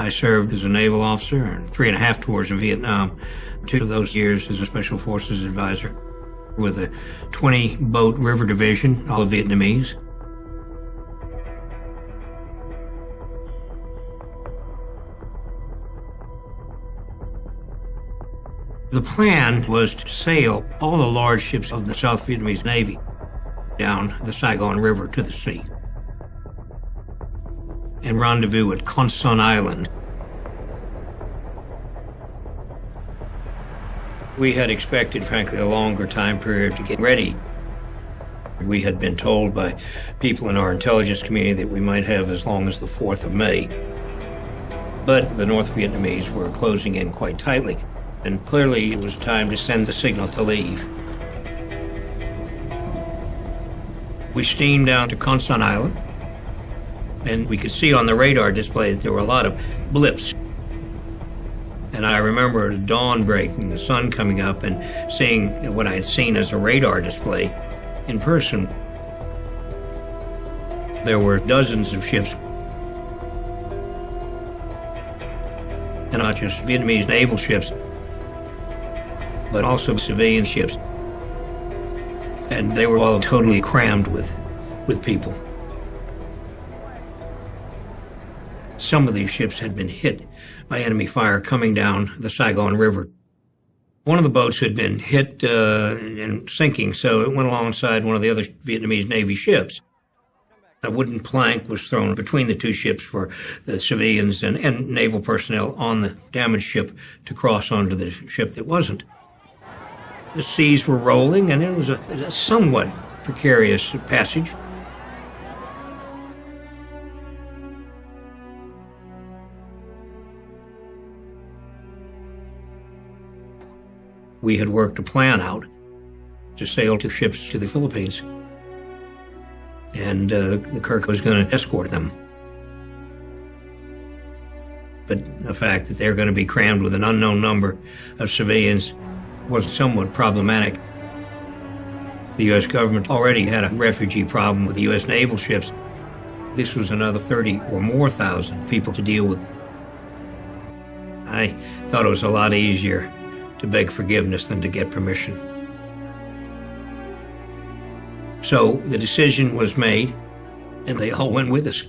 I served as a naval officer on 3.5 tours in Vietnam, 2 of those years as a Special Forces advisor with a 20-boat river division, all Vietnamese. The plan was to sail all the large ships of the South Vietnamese Navy down the Saigon River to the sea and rendezvous at Côn Sơn Island. We had expected, frankly, a longer time period to get ready. We had been told by people in our intelligence community that we might have as long as the 4th of May. But the North Vietnamese were closing in quite tightly, and clearly it was time to send the signal to leave. We steamed down to Côn Sơn Island, and we could see on the radar display that there were a lot of blips. And I remember the dawn breaking, the sun coming up, and seeing what I had seen as a radar display in person. There were dozens of ships, and not just Vietnamese naval ships, but also civilian ships. And they were all totally crammed with people. Some of these ships had been hit by enemy fire coming down the Saigon River. One of the boats had been hit and sinking, so it went alongside one of the other Vietnamese Navy ships. A wooden plank was thrown between the 2 ships for the civilians and naval personnel on the damaged ship to cross onto the ship that wasn't. The seas were rolling, and it was a somewhat precarious passage. We had worked a plan out to sail 2 ships to the Philippines, and the QUİC was going to escort them. But the fact that they're going to be crammed with an unknown number of civilians was somewhat problematic. The U.S. government already had a refugee problem with the U.S. naval ships. This was another 30 or more thousand people to deal with. I thought it was a lot easier to beg forgiveness than to get permission. So the decision was made, and they all went with us.